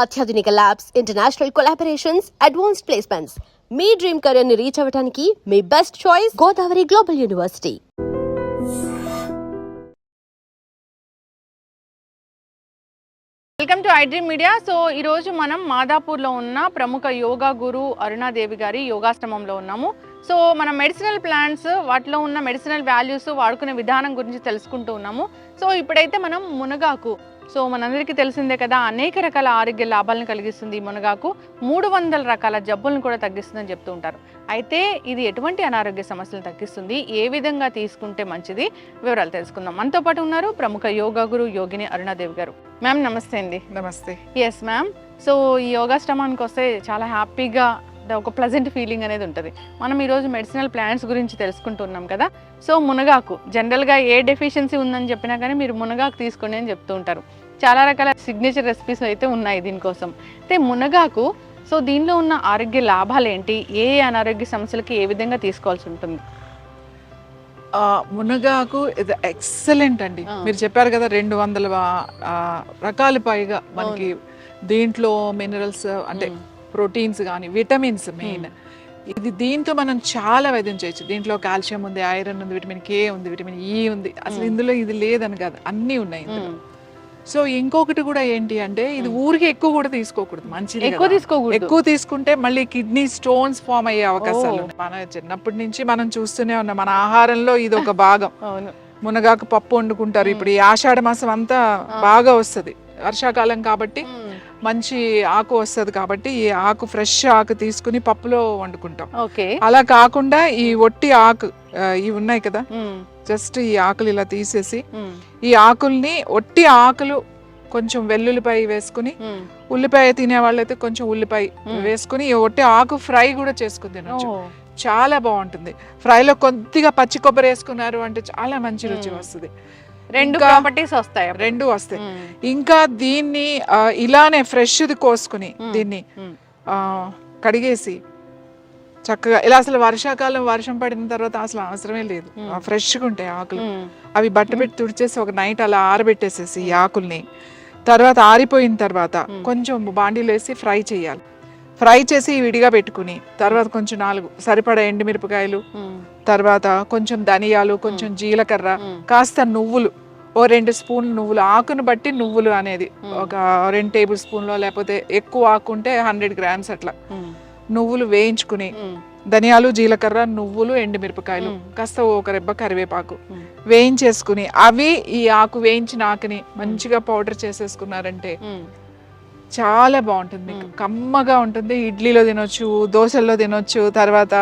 అత్యాధునిక labs, international collaborations, advanced placements. మీ dream career ని రీచ్ అవ్వడానికి మీ best choice Godavari global university. Welcome to I Dream Media. So ఈరోజు మనం మాదాపూర్లో ఉన్న ప్రముఖ యోగా గురు అరుణాదేవి గారి యోగాశ్రమంలో ఉన్నాము. సో మన మెడిసినల్ ప్లాంట్స్, వాటిలో ఉన్న మెడిసినల్ వాల్యూస్, వాడుకునే విధానం గురించి తెలుసుకుంటూ ఉన్నాము. సో ఇప్పుడైతే మనం మునగాకు, సో మనందరికీ తెలిసిందే కదా, అనేక రకాల ఆరోగ్య లాభాలను కలిగిస్తుంది ఈ మునగాకు. 300 రకాల జబ్బులను కూడా తగ్గిస్తుందని చెప్తూ ఉంటారు. అయితే ఇది ఎటువంటి అనారోగ్య సమస్యలను తగ్గిస్తుంది, ఏ విధంగా తీసుకుంటే మంచిది, వివరాలు తెలుసుకుందాం. మనతో పాటు ఉన్నారు ప్రముఖ యోగా గురు యోగిని అరుణాదేవి గారు. మ్యామ్ నమస్తే అండి. నమస్తే. Yes ma'am. సో ఈ యోగాశ్రమానికి వస్తే చాలా హ్యాపీగా, ఒక ప్లెజెంట్ ఫీలింగ్ అనేది ఉంటుంది. మనం ఈరోజు మెడిసినల్ ప్లాంట్స్ గురించి తెలుసుకుంటున్నాం కదా. సో మునగాకు జనరల్గా ఏ డెఫిషియన్సీ ఉందని చెప్పినా కానీ మీరు మునగాకు తీసుకోండి అని చెప్తూ ఉంటారు. చాలా రకాల సిగ్నేచర్ రెసిపీస్ అయితే ఉన్నాయి దీనికోసం. అయితే మునగాకు, సో దీనిలో ఉన్న ఆరోగ్య లాభాలు ఏంటి, ఏ అనారోగ్య సమస్యలకి ఏ విధంగా తీసుకోవాల్సి ఉంటుంది? మునగాకు ఇది ఎక్సలెంట్ అండి. మీరు చెప్పారు కదా 200 రకాలు పైగా మనకి దీంట్లో మినరల్స్ అంటే ప్రోటీన్స్ కానీ విటమిన్స్ మెయిన్. ఇది దీంతో మనం చాలా వైద్యం చేయొచ్చు. దీంట్లో కాల్షియం ఉంది, ఐరన్ ఉంది, విటమిన్ కే ఉంది, విటమిన్ ఈ ఉంది. అసలు ఇందులో ఇది లేదని కాదు, అన్నీ ఉన్నాయి ఇందులో. సో ఇంకొకటి కూడా ఏంటి అంటే, ఇది ఊరికి ఎక్కువ కూడా తీసుకోకూడదు, మంచిది ఎక్కువ తీసుకుంటే మళ్ళీ కిడ్నీ స్టోన్స్ ఫామ్ అయ్యే అవకాశాలు ఉన్నాయి. మన చిన్నప్పటి నుంచి మనం చూస్తూనే ఉన్నాం, మన ఆహారంలో ఇది ఒక భాగం. మునగాకు పప్పు వండుకుంటారు. ఇప్పుడు ఈ ఆషాఢ మాసం అంతా బాగా వస్తుంది, వర్షాకాలం కాబట్టి మంచి ఆకు వస్తుంది కాబట్టి ఈ ఆకు, ఫ్రెష్ ఆకు తీసుకుని పప్పులో వండుకుంటాం. అలా కాకుండా ఈ ఒట్టి ఆకు ఇవి ఉన్నాయి కదా, జస్ట్ ఈ ఆకులు ఇలా తీసేసి ఈ ఆకుల్ని, ఒట్టి ఆకులు కొంచెం వెల్లుల్లిపాయ వేసుకుని, ఉల్లిపాయ తినే వాళ్ళైతే కొంచెం ఉల్లిపాయ వేసుకుని ఈ ఒట్టి ఆకు ఫ్రై కూడా చేసుకుని తినొచ్చు. చాలా బాగుంటుంది. ఫ్రైలో కొద్దిగా పచ్చి కొబ్బరి వేసుకున్నారు అంటే చాలా మంచి రుచి వస్తుంది. రెండు వస్తాయి. ఇంకా దీన్ని ఇలానే ఫ్రెష్ది కోసుకుని దీన్ని కడిగేసి చక్కగా ఇలా, అసలు వర్షాకాలం వర్షం పడిన తర్వాత అసలు అవసరమే లేదు, ఫ్రెష్గా ఉంటాయి ఆకులు. అవి బట్ట పెట్టి తుడిచేసి ఒక నైట్ అలా ఆరబెట్టేసేసి ఈ ఆకుల్ని, తర్వాత ఆరిపోయిన తర్వాత కొంచెం బాండీలో వేసి ఫ్రై చేయాలి. ఫ్రై చేసి విడిగా పెట్టుకుని, తర్వాత కొంచెం 4 సరిపడా ఎండుమిరపకాయలు, తర్వాత కొంచెం ధనియాలు, కొంచెం జీలకర్ర, కాస్త నువ్వులు, ఓ 2 స్పూన్లు నువ్వులు, ఆకును బట్టి నువ్వులు అనేది ఒక 2 టేబుల్ స్పూన్లో, లేకపోతే ఎక్కువ ఆకుంటే 100 గ్రామ్స్ అట్లా నువ్వులు వేయించుకుని, ధనియాలు, జీలకర్ర, నువ్వులు, ఎండుమిరపకాయలు, కాస్త ఒక రెబ్బ కరివేపాకు వేయించేసుకుని, అవి ఈ ఆకు, వేయించిన ఆకుని మంచిగా పౌడర్ చేసేసుకున్నారంటే చాలా బాగుంటుంది. మీకు కమ్మగా ఉంటుంది. ఇడ్లీలో తినొచ్చు, దోశల్లో తినొచ్చు, తర్వాత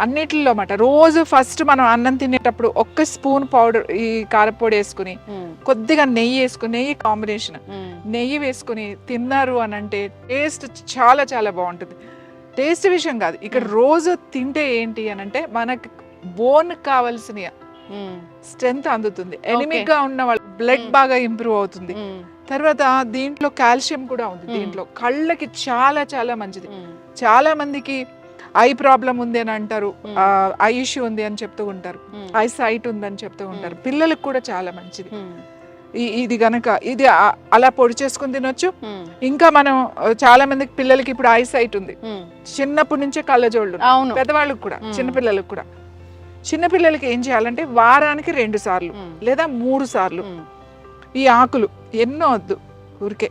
అన్నిటిలో అన్నమాట. రోజు ఫస్ట్ మనం అన్నం తినేటప్పుడు 1 స్పూన్ పౌడర్ ఈ కారపొడి వేసుకుని, కొద్దిగా నెయ్యి వేసుకుని, నెయ్యి కాంబినేషన్, నెయ్యి వేసుకుని తిన్నారు అని అంటే టేస్ట్ చాలా చాలా బాగుంటుంది. టేస్ట్ విషయం కాదు, ఇక్కడ రోజు తింటే ఏంటి అని అంటే మనకి బోన్ కావాల్సిన స్ట్రెంత్ అందుతుంది. ఎనిమిక్ గా ఉన్న వాళ్ళ బ్లడ్ బాగా ఇంప్రూవ్ అవుతుంది. తర్వాత దీంట్లో కాల్షియం కూడా ఉంది. దీంట్లో కళ్ళకి చాలా చాలా మంచిది. చాలా మందికి ఐ ప్రాబ్లం ఉంది అని అంటారు, ఐ ఇష్యూ ఉంది అని చెప్తూ ఉంటారు, ఐ సైట్ ఉందని చెప్తూ ఉంటారు. పిల్లలకు కూడా చాలా మంచిది ఇది గనక. ఇది అలా పొడి చేసుకుని తినొచ్చు. ఇంకా మనం చాలా మందికి పిల్లలకి ఇప్పుడు ఐ సైట్ ఉంది, చిన్నప్పటి నుంచే కళ్ళజోళ్ళు, పెద్దవాళ్ళకి కూడా, చిన్నపిల్లలకు కూడా. చిన్నపిల్లలకి ఏం చేయాలంటే వారానికి 2 సార్లు లేదా 3 సార్లు ఈ ఆకులు, ఎన్నో వద్దు, ఊరికే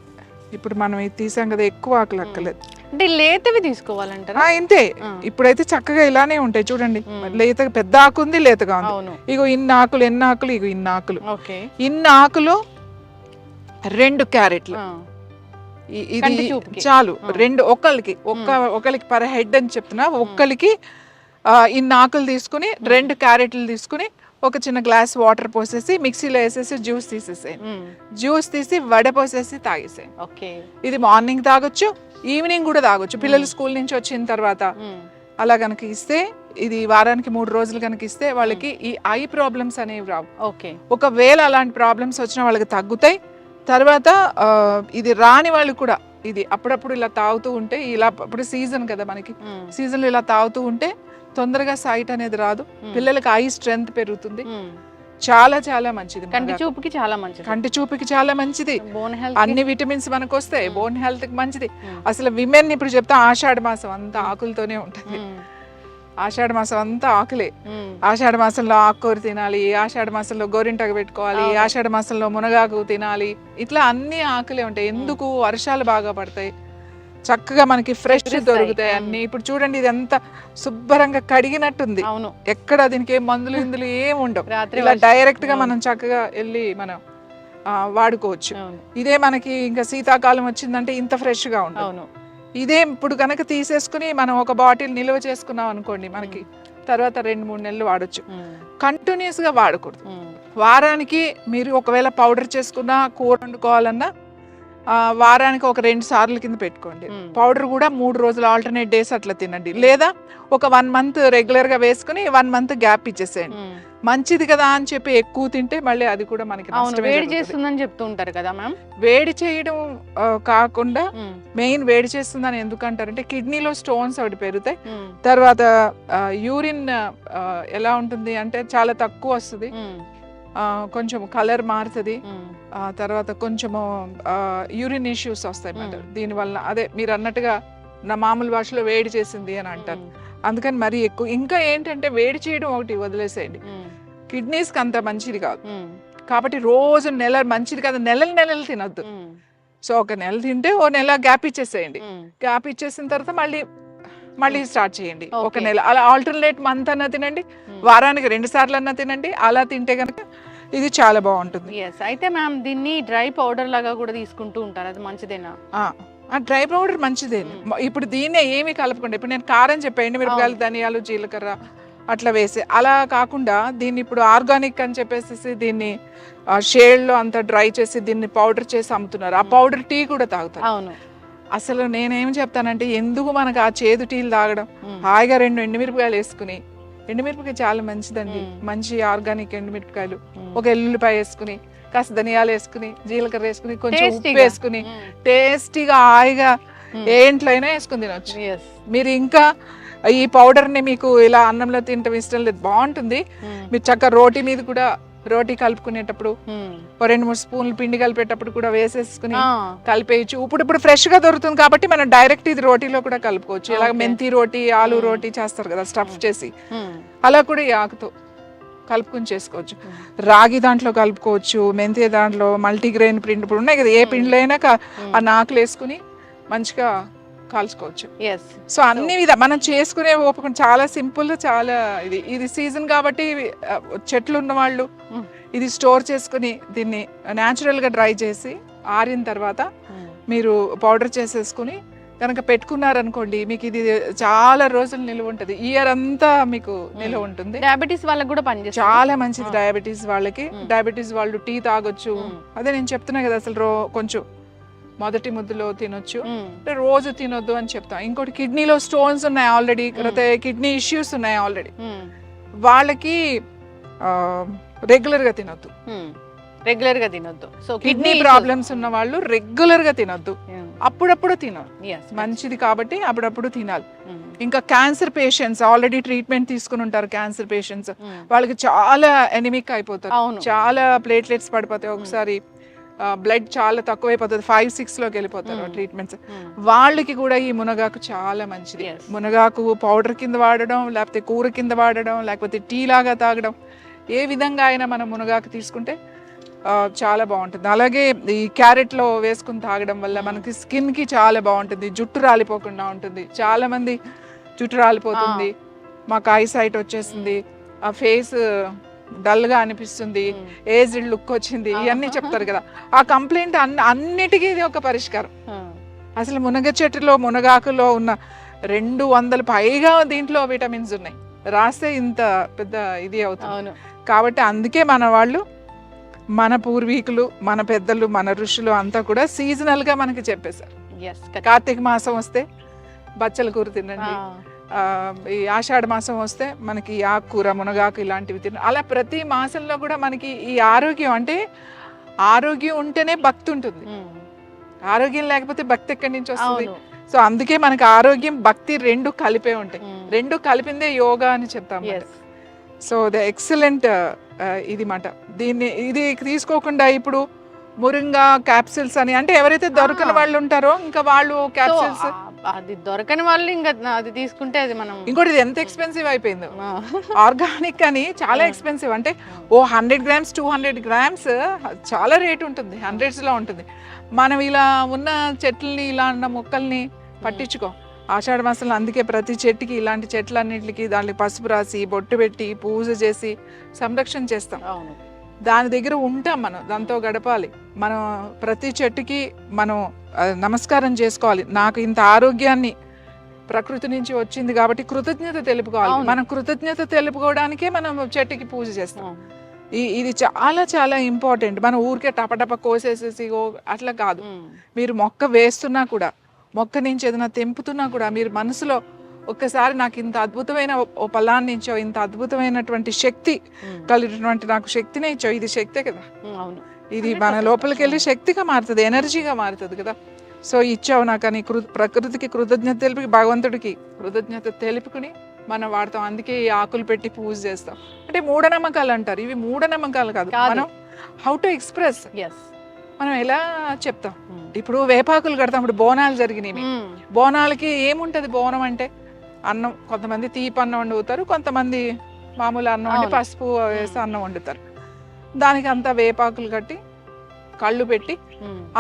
ఇప్పుడు మనం ఇది తీసాం కదా, ఎక్కువ ఆకులు అక్కలేదు, అంటే లేతవి తీసుకోవాలంటారా? ఇంతే. ఇప్పుడైతే చక్కగా ఇలానే ఉంటాయి చూడండి, లేత, పెద్ద ఆకు ఉంది, లేతగా ఉంది. ఇగో ఇన్ని ఆకులు, ఎన్ని ఆకులు, ఇగో ఇన్ని ఆకులు, ఇన్ని ఆకులు 2 క్యారెట్లు, ఇది చాలు. 2 ఒకరికి పర్ హెడ్ అని చెప్తున్నా. ఒక్కరికి ఇన్ని ఆకులు తీసుకుని 2 క్యారెట్లు తీసుకుని ఒక చిన్న గ్లాస్ వాటర్ పోసేసి మిక్సీలో వేసేసి జ్యూస్ తీసేసేయండి. జ్యూస్ తీసి వడపోసేసి తాగేసేయండి. ఇది మార్నింగ్ తాగొచ్చు, ఈవినింగ్ కూడా తాగొచ్చు. పిల్లలు స్కూల్ నుంచి వచ్చిన తర్వాత అలా కనుక ఇస్తే, ఇది వారానికి 3 రోజులు కనుక ఇస్తే వాళ్ళకి ఈ ఐ ప్రాబ్లమ్స్ అనేవి రావు. ఒకవేళ అలాంటి ప్రాబ్లమ్స్ వచ్చినా వాళ్ళకి తగ్గుతాయి. తర్వాత ఇది రాని వాళ్ళు కూడా ఇది అప్పుడప్పుడు ఇలా తాగుతూ ఉంటే, ఇలా ఇప్పుడు సీజన్ కదా మనకి, సీజన్లో ఇలా తాగుతూ ఉంటే తొందరగా సైట్ అనేది రాదు, పిల్లలకి ఐ స్ట్రెంగ్త్ పెరుగుతుంది. చాలా చాలా మంచిది. కంటి చూపుకి చాలా మంచిది, కంటి చూపుకి చాలా మంచిది, బోన్ హెల్త్ అన్ని విటమిన్స్ మనకు వస్తాయి, బోన్ హెల్త్ కి మంచిది. అసలు విమెన్ ఇప్పుడు చెప్తా ఆషాఢ మాసం అంతా ఆకులతోనే ఉంటుంది. ఆషాఢ మాసం అంతా ఆకులే. ఆషాఢ మాసంలో ఆకుకూర తినాలి, ఆషాఢ మాసంలో గోరింటాకు పెట్టుకోవాలి, ఆషాఢ మాసంలో మునగాకు తినాలి, ఇట్లా అన్ని ఆకులే ఉంటాయి. ఎందుకు? వర్షాలు బాగా పడతాయి, చక్కగా మనకి ఫ్రెష్ దొరుకుతాయి అన్ని. ఇప్పుడు చూడండి ఇదంతా శుభ్రంగా కడిగినట్టుంది, ఎక్కడ దీనికి ఏం మందులు ఇందులు ఏం ఉండవు. ఇలా డైరెక్ట్ గా మనం చక్కగా వెళ్ళి మనం వాడుకోవచ్చు. ఇదే మనకి ఇంకా శీతాకాలం వచ్చిందంటే ఇంత ఫ్రెష్ గా ఉంటుంది. ఇదే ఇప్పుడు కనుక తీసేసుకుని మనం ఒక బాటిల్ నిల్వ చేసుకున్నాం అనుకోండి, మనకి తర్వాత 2-3 నెలలు వాడచ్చు. కంటిన్యూస్ గా వాడకూడదు. వారానికి మీరు ఒకవేళ పౌడర్ చేసుకున్నా, కూర వండుకోవాలన్నా వారానికి ఒక 2 సార్లు కింద పెట్టుకోండి. పౌడర్ కూడా 3 రోజులు ఆల్టర్నేట్ డేస్ అట్లా తినండి. లేదా ఒక 1 మంత్ రెగ్యులర్ గా వేసుకుని 1 మంత్ గ్యాప్ ఇచ్చేసేయండి. మంచిది కదా అని చెప్పి ఎక్కువ తింటే మళ్ళీ అది కూడా మనకి వేడి చేస్తుందని చెప్తూ ఉంటారు కదా మ్యామ్. వేడి చేయడం కాకుండా మెయిన్ వేడి చేస్తుందని ఎందుకంటారంటే కిడ్నీలో స్టోన్స్ ఒకటి పెరుగుతాయి. తర్వాత యూరిన్ ఎలా ఉంటుంది అంటే చాలా తక్కువ వస్తుంది, కొంచెం కలర్ మారుతుంది, తర్వాత కొంచెము యూరిన్ ఇష్యూస్ వస్తాయి అన్నమాట దీనివల్ల. అదే మీరు అన్నట్టుగా నా మామూలు భాషలో వేడి చేసింది అని అంటారు. అందుకని మరీ ఎక్కువ. ఇంకా ఏంటంటే వేడి చేయడం ఒకటి వదిలేసేయండి, కిడ్నీస్కి అంత మంచిది కాదు. కాబట్టి రోజు మంచిది కాదు, నెలలు తినొద్దు. సో ఒక నెల తింటే ఓ నెల గ్యాప్ ఇచ్చేసేయండి. గ్యాప్ ఇచ్చేసిన తర్వాత మళ్ళీ స్టార్ట్ చేయండి. ఒక నెల అలా ఆల్టర్నేట్ మంత్ అన్నా తినండి, వారానికి 2 సార్లు అన్నా తినండి. అలా తింటే కనుక ఇది చాలా బాగుంటుంది. అయితే మ్యామ్ దీన్ని డ్రై పౌడర్ లాగా కూడా తీసుకుంటూ ఉంటారు, అది మంచిదేనా? డ్రై పౌడర్ మంచిదే. ఇప్పుడు దీన్నే ఏమి కలపకుండా, ఇప్పుడు నేను కారం చెప్పండి, మిరపకాయలు, ధనియాలు, జీలకర్ర అట్లా వేసి, అలా కాకుండా దీన్ని ఇప్పుడు ఆర్గానిక్ అని చెప్పేసి దీన్ని షేడ్లో అంతా డ్రై చేసి దీన్ని పౌడర్ చేసి అమ్ముతున్నారు. ఆ పౌడర్ టీ కూడా తాగుతారు. అసలు నేనేం చెప్తానంటే, ఎందుకు మనకు ఆ చేదు టీలు తాగడం, హాయిగా 2 ఎండుమిరపకాయలు వేసుకుని, ఎండుమిరపకాయ చాలా మంచిదండి, మంచి ఆర్గానిక్ ఎండుమిరపకాయలు, ఒక ఎల్లుల్లిపాయ వేసుకుని, కాస్త ధనియాలు వేసుకుని, జీలకర్ర వేసుకుని, కొంచెం ఉప్పు వేసుకుని, టేస్టీగా హాయిగా ఏంట్లైనా వేసుకుని తినొచ్చు. మీరు ఇంకా ఈ పౌడర్ ని మీకు ఇలా అన్నంలో తినటం ఇష్టం లేదు, బాగుంటుంది. మీరు చక్కగా రోటీ మీద కూడా, రోటీ కలుపుకునేటప్పుడు 2-3 స్పూన్లు పిండి కలిపేటప్పుడు కూడా వేసేసుకుని కలిపేయచ్చు. ఇప్పుడు ఫ్రెష్ గా దొరుకుతుంది కాబట్టి మనం డైరెక్ట్ ఇది రోటీలో కూడా కలుపుకోవచ్చు. ఇలాగ మెంతి రోటీ, ఆలు రోటీ చేస్తారు కదా స్టఫ్ చేసి, అలా కూడా ఈ ఆకుతో కలుపుకుని చేసుకోవచ్చు. రాగి దాంట్లో కలుపుకోవచ్చు, మెంతి దాంట్లో, మల్టీగ్రెయిన్ పిండి ఇప్పుడు ఉన్నాయి కదా, ఏ పిండిలో అయినా ఆ నాకులు వేసుకుని మంచిగా కాల్చుకోవచ్చు. సో అన్ని మనం చేసుకునే ఓపిక చాలా సింపుల్, చాలా ఇది సీజన్ కాబట్టి చెట్లు ఉన్న వాళ్ళు ఇది స్టోర్ చేసుకుని దీన్ని న్యాచురల్ గా డ్రై చేసి ఆరిన తర్వాత మీరు పౌడర్ చేసేసుకుని కనుక పెట్టుకున్నారనుకోండి, మీకు ఇది చాలా రోజులు నిలువ ఉంటుంది, ఇయర్ అంతా మీకు నిలువ ఉంటుంది. డయాబెటీస్ వాళ్ళకి కూడా పనిచేస్తుంది, చాలా మంచిది డయాబెటీస్ వాళ్ళకి. డయాబెటీస్ వాళ్ళు టీ తాగొచ్చు. అదే నేను చెప్తున్నా కదా, అసలు కొంచెం మొదటి ముద్దులో తినొచ్చు, అంటే రోజు తినొద్దు అని చెప్తాం. ఇంకోటి కిడ్నీలో స్టోన్స్ ఉన్నాయి ఆల్రెడీ, కిడ్నీ ఇష్యూస్ ఉన్నాయి ఆల్రెడీ, వాళ్ళకి రెగ్యులర్ గా తినొద్దు. సో కిడ్నీ ప్రాబ్లమ్స్ ఉన్న వాళ్ళు రెగ్యులర్ గా తినొద్దు, అప్పుడప్పుడు తినాలి, మంచిది కాబట్టి అప్పుడప్పుడు తినాలి. ఇంకా క్యాన్సర్ పేషెంట్స్ ఆల్రెడీ ట్రీట్మెంట్ తీసుకుని ఉంటారు, క్యాన్సర్ పేషెంట్స్ వాళ్ళకి చాలా ఎనిమిక్ అయిపోతారు, చాలా ప్లేట్లెట్స్ పడిపోతాయి, ఒకసారి బ్లడ్ చాలా తక్కువైపోతుంది, 5-6 లోకి వెళ్ళిపోతారు ట్రీట్మెంట్స్. వాళ్ళకి కూడా ఈ మునగాకు చాలా మంచిది. మునగాకు పౌడర్ కింద వాడడం, లేకపోతే కూర కింద వాడడం, లేకపోతే టీ లాగా తాగడం, ఏ విధంగా అయినా మనం మునగాకు తీసుకుంటే చాలా బాగుంటుంది. అలాగే ఈ క్యారెట్ లో వేసుకుని తాగడం వల్ల మనకి స్కిన్ కి చాలా బాగుంటుంది, జుట్టు రాలిపోకుండా ఉంటుంది. చాలా మంది జుట్టు రాలిపోతుంది, మాకు ఐసైట్ వచ్చేసింది, ఆ ఫేస్ డల్ గా అనిపిస్తుంది, ఏజ్డ్ లుక్ వచ్చింది, ఇవన్నీ చెప్తారు కదా. ఆ కంప్లైంట్ అన్నిటికీ ఇది ఒక పరిష్కారం. అసలు మునగ చెట్టులో, మునగాకులో ఉన్న 200 పైగా దీంట్లో విటమిన్స్ ఉన్నాయి, రాస్తే ఇంత పెద్ద ఇది అవుతుంది. కాబట్టి అందుకే మన వాళ్ళు, మన పూర్వీకులు, మన పెద్దలు, మన ఋషులు అంతా కూడా సీజనల్ గా మనకి చెప్పేశారు. కార్తీక మాసం వస్తే బచ్చల కూర తినండి, ఈ ఆషాఢ మాసం వస్తే మనకి ఆకుకూర, మునగాకు ఇలాంటివి తినండి. అలా ప్రతి మాసంలో కూడా మనకి ఈ ఆరోగ్యం, అంటే ఆరోగ్యం ఉంటేనే భక్తి ఉంటుంది, ఆరోగ్యం లేకపోతే భక్తి ఎక్కడి నుంచి వస్తుంది? సో అందుకే మనకి ఆరోగ్యం, భక్తి 2 కలిపే ఉంటాయి. 2 కలిపిందే యోగా అని చెప్తాం. సో ద ఎక్సలెంట్ ఇది మాట. ఇది తీసుకోకుండా ఇప్పుడు మురింగా క్యాప్సిల్స్ అని, అంటే ఎవరైతే దొరకని వాళ్ళు ఉంటారో ఇంకా వాళ్ళు క్యాప్సిల్స్, అది దొరకని వాళ్ళు ఇంకా అది తీసుకుంటే అది మనం ఇంకోటి ఇది ఎంత ఎక్స్పెన్సివ్ అయిపోయింది. ఆర్గానిక్ అని చాలా ఎక్స్పెన్సివ్, అంటే 100 grams 200 grams చాలా రేట్ ఉంటుంది, హండ్రెడ్స్ లో ఉంటుంది. మనం ఇలా ఉన్న చెట్లని ఇలా ఉన్న మొక్కల్ని పట్టించుకో. ఆషాఢ మాసంలో అందుకే ప్రతి చెట్టుకి ఇలాంటి చెట్లన్నింటికి దానికి పసుపు రాసి బొట్టు పెట్టి పూజ చేసి సంరక్షణ చేస్తాం. దాని దగ్గర ఉంటాం, మనం దాంతో గడపాలి. మనం ప్రతి చెట్టుకి మనం నమస్కారం చేసుకోవాలి. నాకు ఇంత ఆరోగ్యాన్ని ప్రకృతి నుంచి వచ్చింది కాబట్టి కృతజ్ఞత తెలుపుకోవాలి. మనం కృతజ్ఞత తెలుపుకోవడానికే మనం చెట్టుకి పూజ చేస్తాం. ఇది చాలా చాలా ఇంపార్టెంట్. మనం ఊరికే టపటప కోసేసేసి అట్లా కాదు. మీరు మొక్క వేస్తున్నా కూడా, మొక్క నుంచి ఏదైనా తెంపుతున్నా కూడా మీరు మనసులో ఒక్కసారి నాకు ఇంత అద్భుతమైన ఓ ఫలాన్ని ఇచ్చావు, ఇంత అద్భుతమైనటువంటి శక్తి కలిగినటువంటి నాకు శక్తినే ఇచ్చావు, ఇది శక్తే కదా, ఇది మన లోపలికి వెళ్ళి శక్తిగా మారుతుంది, ఎనర్జీగా మారుతుంది కదా. సో ఇచ్చావు నాకు అని ప్రకృతికి కృతజ్ఞత తెలిపి, భగవంతుడికి కృతజ్ఞత తెలుపుకుని మనం వాడతాం. అందుకే ఈ ఆకులు పెట్టి పూజ చేస్తాం. అంటే మూఢనమ్మకాలు అంటారు, ఇవి మూఢనమ్మకాలు కాదు. మనం హౌ టు ఎక్స్ప్రెస్, మనం ఎలా చెప్తాం. ఇప్పుడు వేపాకులు కడతాం, ఇప్పుడు బోనాలు జరిగినాయి. బోనాలకి ఏముంటది, బోనం అంటే అన్నం, కొంతమంది తీపి అన్నం వండుతారు, కొంతమంది మామూలు అన్నం వండి పసుపు వేసి అన్నం వండుతారు. దానికి అంతా వేపాకులు కట్టి కళ్ళు పెట్టి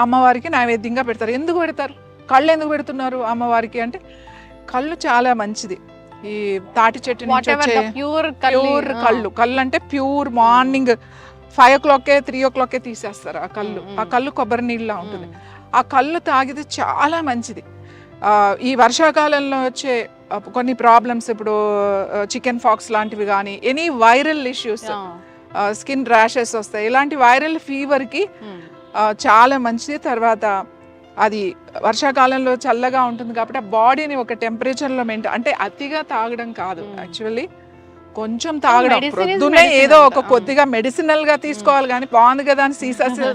అమ్మవారికి నైవేద్యంగా పెడతారు. ఎందుకు పెడతారు, కళ్ళు ఎందుకు పెడుతున్నారు అమ్మవారికి అంటే, కళ్ళు చాలా మంచిది. ఈ తాటి చెట్టు నుంచి వచ్చే ప్యూర్ కళ్ళు అంటే ప్యూర్. మార్నింగ్ 5 o'clock 3 o'clock తీసేస్తారు ఆ కళ్ళు. ఆ కళ్ళు కొబ్బరి నీళ్ళ ఉంటుంది. ఆ కళ్ళు తాగితే చాలా మంచిది. ఈ వర్షాకాలంలో వచ్చే కొన్ని ప్రాబ్లమ్స్, ఇప్పుడు చికెన్ ఫాక్స్ లాంటివి కానీ, any viral issues, skin rashes వస్తాయి, ఇలాంటి వైరల్ ఫీవర్కి చాలా మంచిది. తర్వాత అది వర్షాకాలంలో చల్లగా ఉంటుంది కాబట్టి ఆ బాడీని ఒక టెంపరేచర్లో మెయింటైన్, అంటే అతిగా తాగడం కాదు, యాక్చువల్లీ కొంచెం తాగడం. ప్రొద్దునే ఏదో ఒక కొద్దిగా మెడిసినల్ గా తీసుకోవాలి కానీ బాగుంది కదా అని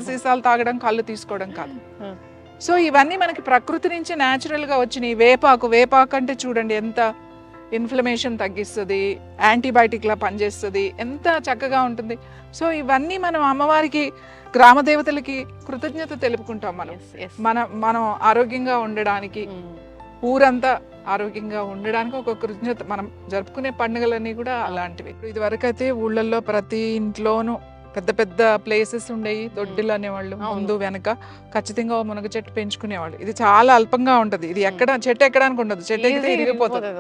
సీసాలు తాగడం, కళ్ళు తీసుకోవడం కాదు. సో ఇవన్నీ మనకి ప్రకృతి నుంచి న్యాచురల్ గా వచ్చినాయి. వేపాకు అంటే చూడండి ఎంత ఇన్ఫ్లమేషన్ తగ్గిస్తుంది, యాంటీబయాటిక్ లా పనిచేస్తుంది, ఎంత చక్కగా ఉంటుంది. సో ఇవన్నీ మనం అమ్మవారికి, గ్రామ దేవతలకి కృతజ్ఞత తెలుపుకుంటాం. మనం ఆరోగ్యంగా ఉండడానికి, ఊరంతా ఆరోగ్యంగా ఉండడానికి ఒక కృతజ్ఞత. మనం జరుపుకునే పండుగలన్నీ కూడా అలాంటివి. ఇది వరకు అయితే ఊళ్ళల్లో ప్రతి ఇంట్లోనూ పెద్ద పెద్ద ప్లేసెస్ ఉండేవి, దొడ్డిలు అనేవాళ్ళు, ముందు వెనక ఖచ్చితంగా మునగ చెట్టు పెంచుకునేవాళ్ళు. ఇది చాలా అల్పంగా ఉంటది, ఇది ఎక్కడ చెట్టు ఎక్కడానికి ఉండదు, చెట్టు ఎక్కితే ఇరిగిపోతుంది,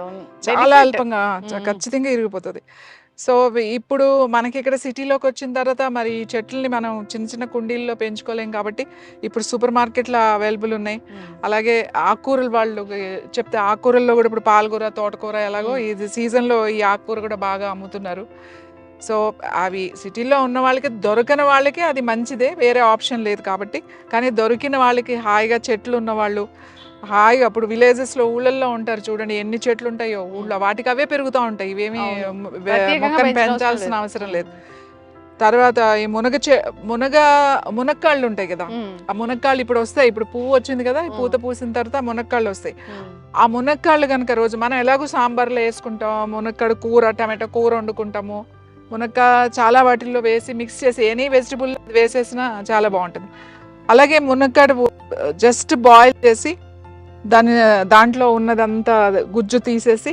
చాలా అల్పంగా ఖచ్చితంగా ఇరిగిపోతుంది. సో ఇప్పుడు మనకి ఇక్కడ సిటీలోకి వచ్చిన తర్వాత మరి ఈ చెట్లని మనం చిన్న చిన్న కుండీల్లో పెంచుకోలేం కాబట్టి ఇప్పుడు సూపర్ మార్కెట్లో అవైలబుల్ ఉన్నాయి. అలాగే ఆకుకూరలు వాళ్ళు చెప్తే ఆకుకూరల్లో కూడా ఇప్పుడు పాలకూర, తోటకూర ఎలాగో ఇది సీజన్లో ఈ ఆకుకూర కూడా బాగా అమ్ముతున్నారు. సో అవి సిటీలో ఉన్న వాళ్ళకి, దొరకని వాళ్ళకి అది మంచిదే, వేరే ఆప్షన్ లేదు కాబట్టి. కానీ దొరికిన వాళ్ళకి హాయిగా చెట్లు ఉన్నవాళ్ళు హాయిగా, అప్పుడు విలేజెస్లో ఊళ్ళల్లో ఉంటారు చూడండి, ఎన్ని చెట్లు ఉంటాయో ఊళ్ళో, వాటికి అవే పెరుగుతూ ఉంటాయి, ఇవేమి మొక్కను పెంచాల్సిన అవసరం లేదు. తర్వాత ఈ మునక్కాళ్ళు ఉంటాయి కదా, ఆ మునక్కాళ్ళు ఇప్పుడు వస్తాయి. ఇప్పుడు పువ్వు వచ్చింది కదా, ఈ పూత పూసిన తర్వాత మునక్కాళ్ళు వస్తాయి. ఆ మునక్కాళ్ళు కనుక రోజు మనం ఎలాగో సాంబార్లో వేసుకుంటాం, మునక్కాడు కూర, టమాటో కూర వండుకుంటాము. మునక్కా చాలా వాటిల్లో వేసి మిక్స్ చేసి ఎనీ వెజిటబుల్ వేసేసినా చాలా బాగుంటుంది. అలాగే మునక్కాడు జస్ట్ బాయిల్ చేసి దాంట్లో ఉన్నదంతా గుజ్జు తీసేసి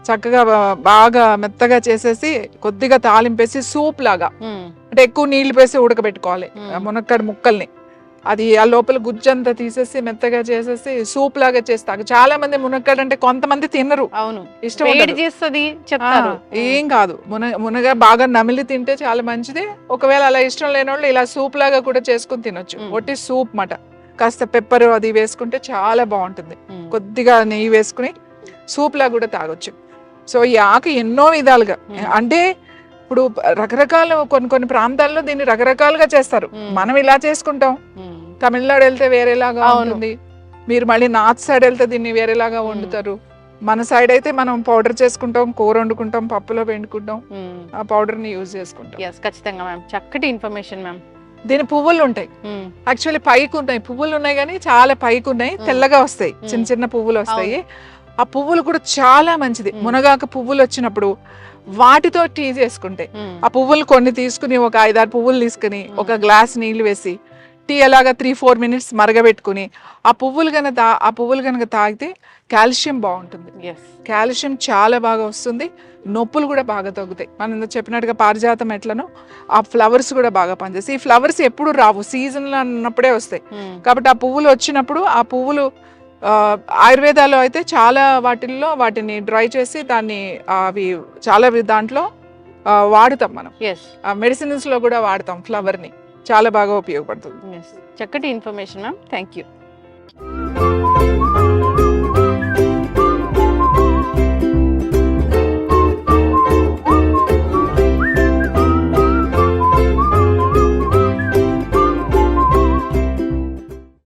చక్కగా బాగా మెత్తగా చేసేసి కొద్దిగా తాలింపేసి సూప్ లాగా, అంటే ఎక్కువ నీళ్లు వేసి ఉడకబెట్టుకోవాలి మునక్కాడు ముక్కల్ని. అది ఆ లోపల గుజ్జు అంతా తీసేసి మెత్తగా చేసేసి సూప్ లాగా చేస్తారు. చాలా మంది మునక్కాడు అంటే కొంతమంది తినరు, ఇష్టం ఏం కాదు. మునగ బాగా నమిలి తింటే చాలా మంచిది. ఒకవేళ అలా ఇష్టం లేని వాళ్ళు ఇలా సూప్ లాగా కూడా చేసుకుని తినొచ్చు. ఒట్టి సూప్ మాట, కాస్త పెప్పర్ అది వేసుకుంటే చాలా బాగుంటుంది. కొద్దిగా నెయ్యి వేసుకుని సూప్ లా కూడా తాగొచ్చు. సో ఈ ఆకు ఎన్నో విధాలుగా, అంటే ఇప్పుడు రకరకాల కొన్ని ప్రాంతాల్లో దీన్ని రకరకాలుగా చేస్తారు. మనం ఇలా చేసుకుంటాం, తమిళనాడు వెళ్తే వేరేలాగా ఉంటుంది, మీరు మళ్ళీ నార్త్ సైడ్ వెళ్తే దీన్ని వేరేలాగా వండుతారు. మన సైడ్ అయితే మనం పౌడర్ చేసుకుంటాం, కూర వండుకుంటాం, పప్పులో పెండుకుంటాం, ఆ పౌడర్ ని యూజ్ చేసుకుంటాం. ఖచ్చితంగా మ్యామ్, చక్కటి ఇన్ఫర్మేషన్ మ్యామ్. దీని పువ్వులు ఉంటాయి, యాక్చువల్లీ పైకి ఉన్నాయి, పువ్వులు ఉన్నాయి కానీ చాలా పైకి ఉన్నాయి, తెల్లగా వస్తాయి, చిన్న చిన్న పువ్వులు వస్తాయి. ఆ పువ్వులు కూడా చాలా మంచిది. మునగాకు పువ్వులు వచ్చినప్పుడు వాటితో టీ చేసుకుంటే ఆ పువ్వులు కొన్ని తీసుకుని ఒక 5-6 పువ్వులు తీసుకుని ఒక గ్లాస్ నీళ్లు వేసి టీ అలాగా 3-4 మినిట్స్ మరగబెట్టుకుని ఆ పువ్వులు కనుక తాగితే కాల్షియం బాగుంటుంది. కాల్షియం చాలా బాగా వస్తుంది, నొప్పులు కూడా బాగా తగ్గుతాయి. మనం చెప్పినట్టుగా పారిజాతం ఎట్లనో ఆ ఫ్లవర్స్ కూడా బాగా పనిచేస్తాయి. ఈ ఫ్లవర్స్ ఎప్పుడు రావు, సీజన్లో అన్నప్పుడే వస్తాయి. కాబట్టి ఆ పువ్వులు వచ్చినప్పుడు ఆ పువ్వులు ఆయుర్వేదాలో అయితే చాలా వాటిల్లో వాటిని డ్రై చేసి దాన్ని అవి చాలా దాంట్లో వాడుతాం మనం. మెడిసిన్స్ లో కూడా వాడతాం ఫ్లవర్ ని, చాలా బాగా ఉపయోగపడుతుంది. చక్కటి ఇన్ఫర్మేషన్ మ్యామ్, థ్యాంక్ యూ.